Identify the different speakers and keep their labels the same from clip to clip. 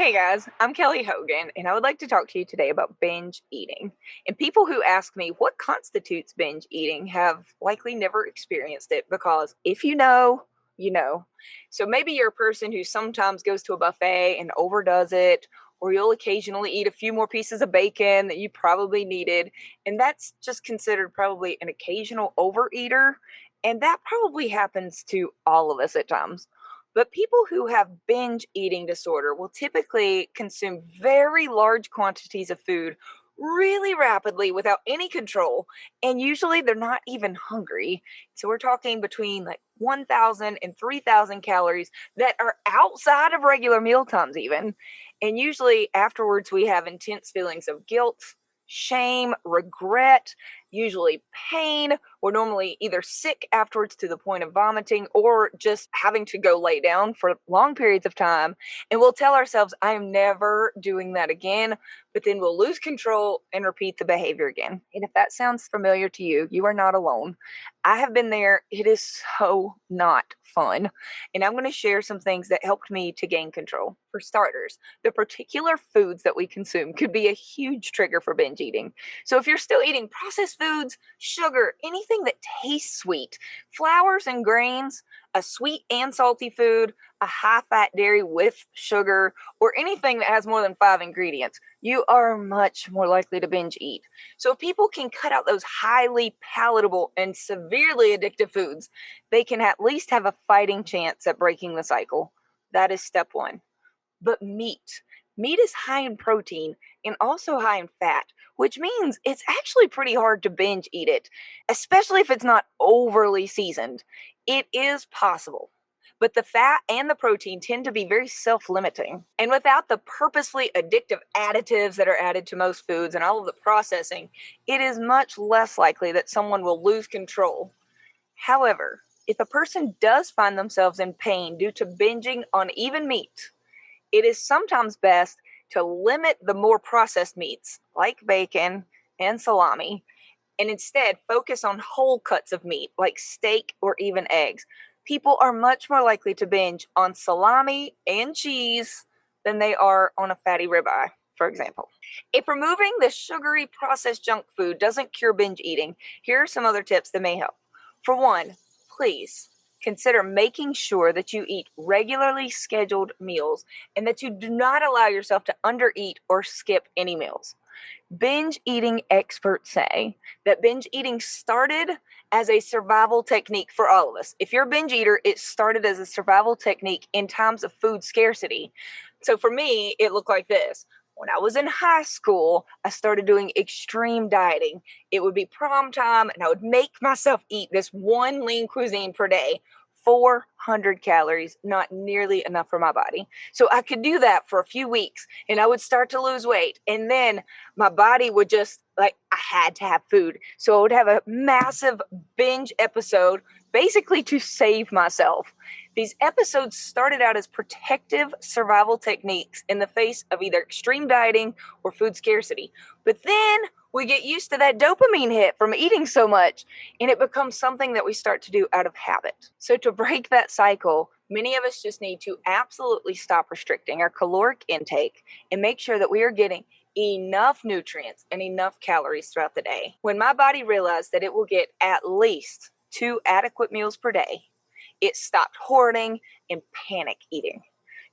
Speaker 1: Hey guys, I'm Kelly Hogan, and I would like to talk to you today about binge eating. And people who ask me what constitutes binge eating have likely never experienced it because if you know, you know. So maybe you're a person who sometimes goes to a buffet and overdoes it, or you'll occasionally eat a few more pieces of bacon that you probably needed, and that's just considered probably an occasional overeater. And that probably happens to all of us at times. But people who have binge eating disorder will typically consume very large quantities of food really rapidly without any control. And usually they're not even hungry. So we're talking between like 1,000 and 3,000 calories that are outside of regular meal times, even. And usually afterwards, we have intense feelings of guilt, shame, regret, usually pain. We're normally either sick afterwards to the point of vomiting or just having to go lay down for long periods of time. And we'll tell ourselves, I am never doing that again. But then we'll lose control and repeat the behavior again. And if that sounds familiar to you, you are not alone. I have been there. It is so not fun. And I'm going to share some things that helped me to gain control. For starters, the particular foods that we consume could be a huge trigger for binge eating. So if you're still eating processed foods, sugar, anything that tastes sweet, flours and grains, a sweet and salty food, a high fat dairy with sugar, or anything that has more than 5 ingredients, you are much more likely to binge eat. So if people can cut out those highly palatable and severely addictive foods, they can at least have a fighting chance at breaking the cycle. That is step one. But meat is high in protein and also high in fat, which means it's actually pretty hard to binge eat it, especially if it's not overly seasoned. It is possible, but the fat and the protein tend to be very self-limiting. And without the purposely addictive additives that are added to most foods and all of the processing, it is much less likely that someone will lose control. However, if a person does find themselves in pain due to binging on even meat, it is sometimes best to limit the more processed meats like bacon and salami and instead focus on whole cuts of meat like steak or even eggs. People are much more likely to binge on salami and cheese than they are on a fatty ribeye, for example. If removing the sugary processed junk food doesn't cure binge eating, here are some other tips that may help. For one, please consider making sure that you eat regularly scheduled meals and that you do not allow yourself to undereat or skip any meals. Binge eating experts say that binge eating started as a survival technique for all of us. If you're a binge eater, it started as a survival technique in times of food scarcity. So for me, it looked like this. When I was in high school, I started doing extreme dieting. It would be prom time, and I would make myself eat this one lean cuisine per day. 400 calories, not nearly enough for my body. So I could do that for a few weeks, and I would start to lose weight. And then my body would just, like, I had to have food. So I would have a massive binge episode, basically to save myself. These episodes started out as protective survival techniques in the face of either extreme dieting or food scarcity. But then we get used to that dopamine hit from eating so much, and it becomes something that we start to do out of habit. So to break that cycle, many of us just need to absolutely stop restricting our caloric intake and make sure that we are getting enough nutrients and enough calories throughout the day. When my body realized that it will get at least 2 adequate meals per day, it stopped hoarding and panic eating.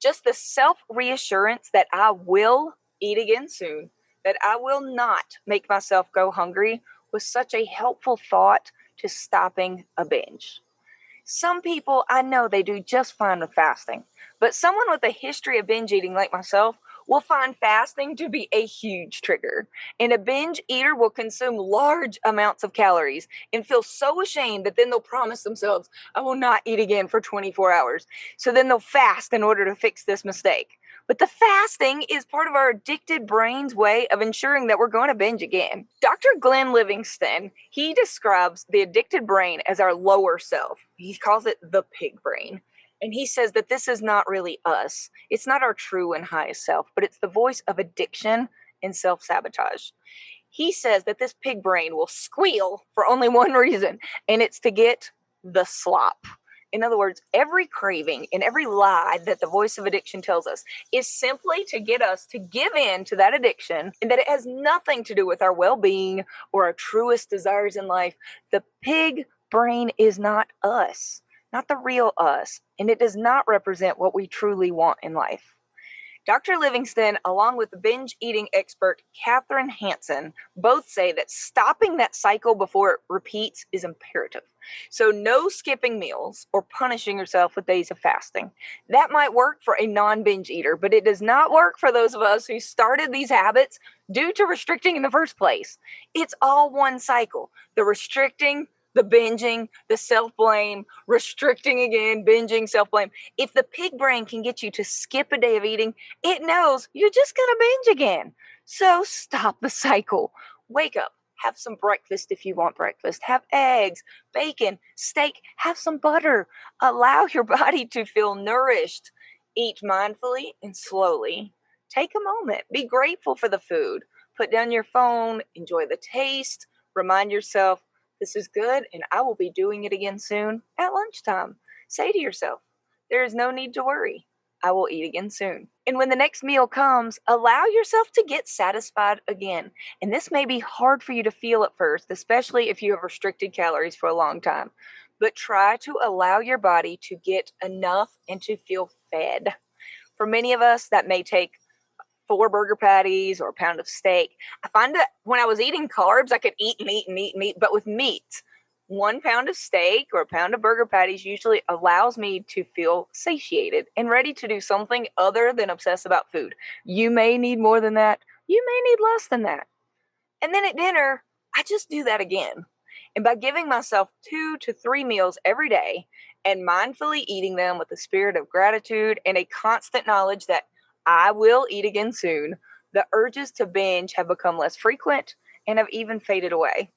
Speaker 1: Just the self-reassurance that I will eat again soon, that I will not make myself go hungry, was such a helpful thought to stopping a binge. Some people, I know they do just fine with fasting, but someone with a history of binge eating like myself will find fasting to be a huge trigger. And a binge eater will consume large amounts of calories and feel so ashamed that then they'll promise themselves, I will not eat again for 24 hours. So then they'll fast in order to fix this mistake. But the fasting is part of our addicted brain's way of ensuring that we're going to binge again. Dr. Glenn Livingston, he describes the addicted brain as our lower self. He calls it the pig brain. And he says that this is not really us. It's not our true and highest self, but it's the voice of addiction and self-sabotage. He says that this pig brain will squeal for only one reason, and it's to get the slop. In other words, every craving and every lie that the voice of addiction tells us is simply to get us to give in to that addiction, and that it has nothing to do with our well-being or our truest desires in life. The pig brain is not us, not the real us, and it does not represent what we truly want in life. Dr. Livingston, along with the binge eating expert Catherine Hansen, both say that stopping that cycle before it repeats is imperative. So, no skipping meals or punishing yourself with days of fasting. That might work for a non binge eater, but it does not work for those of us who started these habits due to restricting in the first place. It's all one cycle: the restricting, the binging, the self-blame, restricting again, binging, self-blame. If the pig brain can get you to skip a day of eating, it knows you're just going to binge again. So stop the cycle. Wake up. Have some breakfast if you want breakfast. Have eggs, bacon, steak. Have some butter. Allow your body to feel nourished. Eat mindfully and slowly. Take a moment. Be grateful for the food. Put down your phone. Enjoy the taste. Remind yourself, this is good, and I will be doing it again soon at lunchtime. Say to yourself, there is no need to worry. I will eat again soon. And when the next meal comes, allow yourself to get satisfied again. And this may be hard for you to feel at first, especially if you have restricted calories for a long time. But try to allow your body to get enough and to feel fed. For many of us, that may take 4 burger patties or a pound of steak. I find that when I was eating carbs, I could eat and eat and eat and eat, but with meat, 1 pound of steak or a pound of burger patties usually allows me to feel satiated and ready to do something other than obsess about food. You may need more than that. You may need less than that. And then at dinner, I just do that again. And by giving myself 2 to 3 meals every day and mindfully eating them with a spirit of gratitude and a constant knowledge that I will eat again soon, the urges to binge have become less frequent and have even faded away.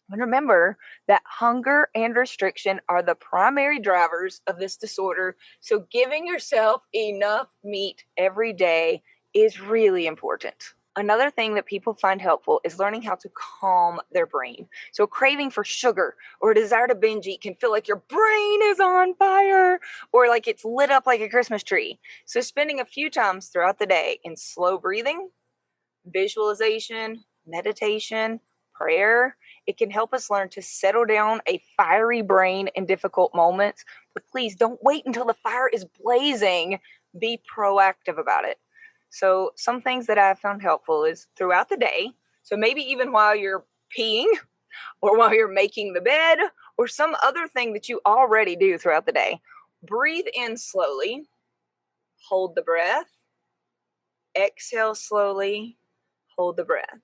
Speaker 1: And remember that hunger and restriction are the primary drivers of this disorder, so giving yourself enough meat every day is really important. Another thing that people find helpful is learning how to calm their brain. So, craving for sugar or a desire to binge eat can feel like your brain is on fire or like it's lit up like a Christmas tree. So, spending a few times throughout the day in slow breathing, visualization, meditation, prayer, it can help us learn to settle down a fiery brain in difficult moments. But please don't wait until the fire is blazing. Be proactive about it. So some things that I've found helpful is throughout the day. So maybe even while you're peeing or while you're making the bed or some other thing that you already do throughout the day, breathe in slowly, hold the breath, exhale slowly, hold the breath.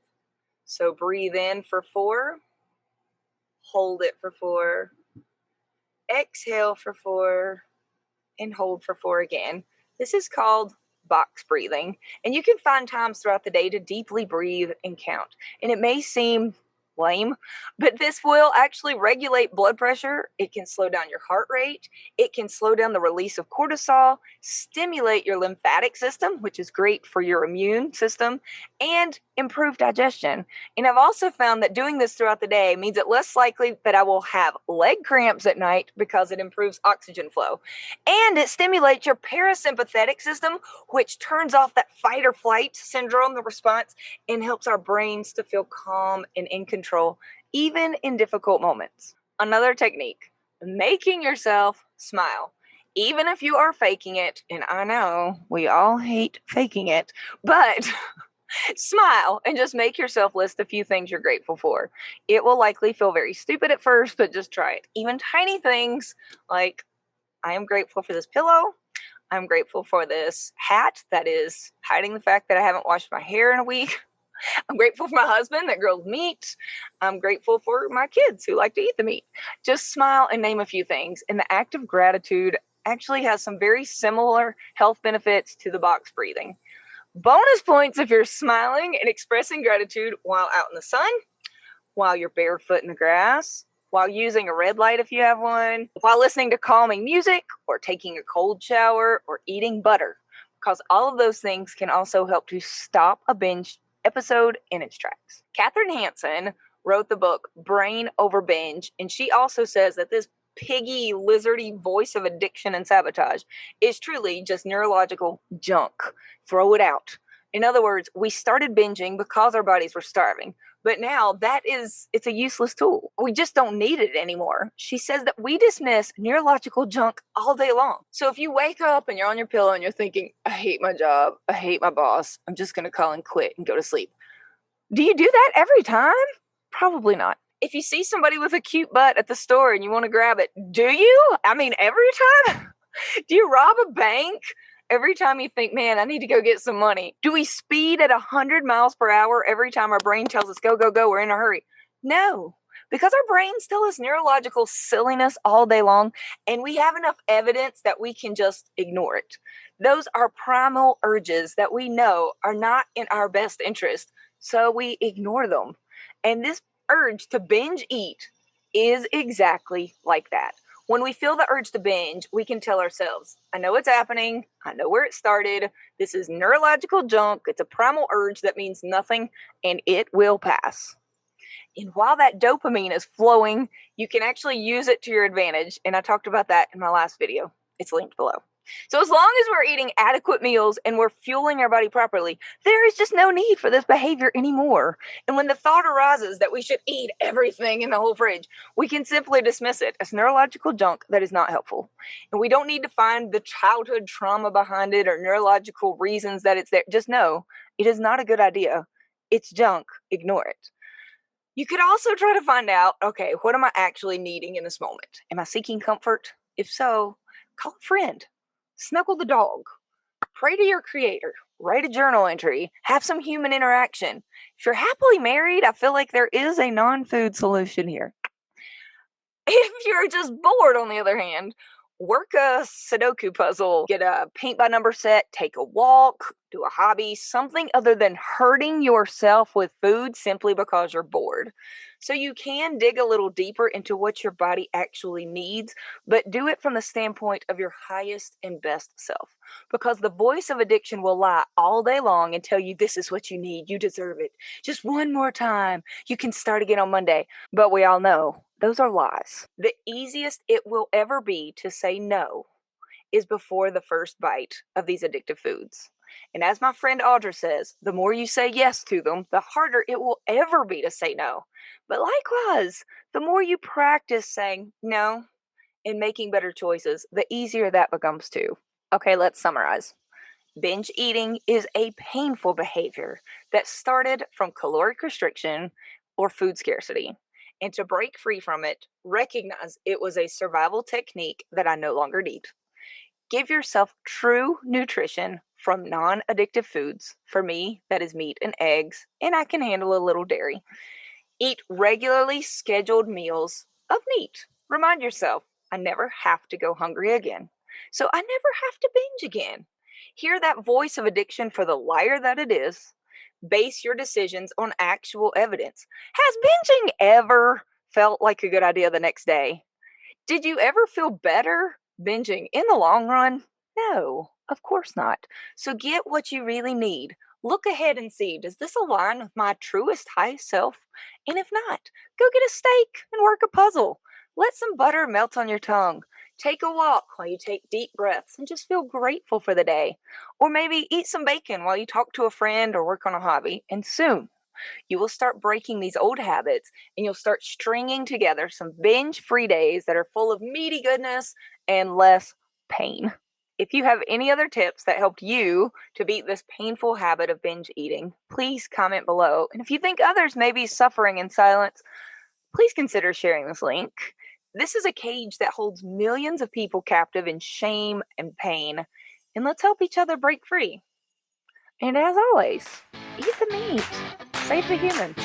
Speaker 1: So breathe in for 4, hold it for 4, exhale for 4, and hold for 4 again. This is called box breathing, and you can find times throughout the day to deeply breathe and count. And it may seem lame, but this will actually regulate blood pressure. It can slow down your heart rate. It can slow down the release of cortisol, stimulate your lymphatic system, which is great for your immune system, and improve digestion. And I've also found that doing this throughout the day means it less likely that I will have leg cramps at night because it improves oxygen flow. And it stimulates your parasympathetic system, which turns off that fight or flight syndrome, the response, and helps our brains to feel calm and in control, even in difficult moments. Another technique, making yourself smile. Even if you are faking it, and I know we all hate faking it, but smile and just make yourself list a few things you're grateful for. It will likely feel very stupid at first, but just try it. Even tiny things like, I am grateful for this pillow. I'm grateful for this hat that is hiding the fact that I haven't washed my hair in a week. I'm grateful for my husband that grills meat. I'm grateful for my kids who like to eat the meat. Just smile and name a few things. And the act of gratitude actually has some very similar health benefits to the box breathing. Bonus points if you're smiling and expressing gratitude while out in the sun, while you're barefoot in the grass, while using a red light if you have one, while listening to calming music or taking a cold shower or eating butter, because all of those things can also help to stop a binge episode in its tracks. Catherine Hansen wrote the book Brain Over Binge, and she also says that this piggy, lizardy voice of addiction and sabotage is truly just neurological junk. Throw it out. In other words, we started binging because our bodies were starving. But now it's a useless tool. We just don't need it anymore. She says that we dismiss neurological junk all day long. So if you wake up and you're on your pillow and you're thinking, I hate my job, I hate my boss, I'm just going to call and quit and go to sleep. Do you do that every time? Probably not. If you see somebody with a cute butt at the store and you want to grab it, do you? I mean, every time? Do you rob a bank? Every time you think, man, I need to go get some money. Do we speed at 100 miles per hour every time our brain tells us, go, go, go, we're in a hurry? No, because our brains tell us neurological silliness all day long, and we have enough evidence that we can just ignore it. Those are primal urges that we know are not in our best interest, so we ignore them. And this urge to binge eat is exactly like that. When we feel the urge to binge, we can tell ourselves, I know what's happening. I know where it started. This is neurological junk. It's a primal urge that means nothing, and it will pass. And while that dopamine is flowing, you can actually use it to your advantage. And I talked about that in my last video. It's linked below. So as long as we're eating adequate meals and we're fueling our body properly, there is just no need for this behavior anymore. And when the thought arises that we should eat everything in the whole fridge, we can simply dismiss it as neurological junk that is not helpful. And we don't need to find the childhood trauma behind it or neurological reasons that it's there. Just know it is not a good idea. It's junk. Ignore it. You could also try to find out, okay, what am I actually needing in this moment? Am I seeking comfort? If so, call a friend. Snuggle the dog, pray to your creator, write a journal entry, have some human interaction. If you're happily married, I feel like there is a non-food solution here. If you're just bored, on the other hand, work a Sudoku puzzle, get a paint by number set, take a walk, do a hobby, something other than hurting yourself with food simply because you're bored. So you can dig a little deeper into what your body actually needs, but do it from the standpoint of your highest and best self. Because the voice of addiction will lie all day long and tell you this is what you need, you deserve it. Just one more time, you can start again on Monday. But we all know those are lies. The easiest it will ever be to say no is before the first bite of these addictive foods. And as my friend Audra says, the more you say yes to them, the harder it will ever be to say no. But likewise, the more you practice saying no and making better choices, the easier that becomes too. Okay, let's summarize. Binge eating is a painful behavior that started from caloric restriction or food scarcity. And to break free from it, recognize it was a survival technique that I no longer need. Give yourself true nutrition from non-addictive foods. For me, that is meat and eggs, and I can handle a little dairy. Eat regularly scheduled meals of meat. Remind yourself, I never have to go hungry again. So I never have to binge again. Hear that voice of addiction for the liar that it is. Base your decisions on actual evidence. Has binging ever felt like a good idea the next day? Did you ever feel better binging in the long run? No, of course not. So get what you really need. Look ahead and see, does this align with my truest highest self? And if not, go get a steak and work a puzzle. Let some butter melt on your tongue. Take a walk while you take deep breaths and just feel grateful for the day. Or maybe eat some bacon while you talk to a friend or work on a hobby. And soon, you will start breaking these old habits and you'll start stringing together some binge-free days that are full of meaty goodness and less pain. If you have any other tips that helped you to beat this painful habit of binge eating, please comment below. And if you think others may be suffering in silence, please consider sharing this link. This is a cage that holds millions of people captive in shame and pain. And let's help each other break free. And as always, eat the meat. Save the humans.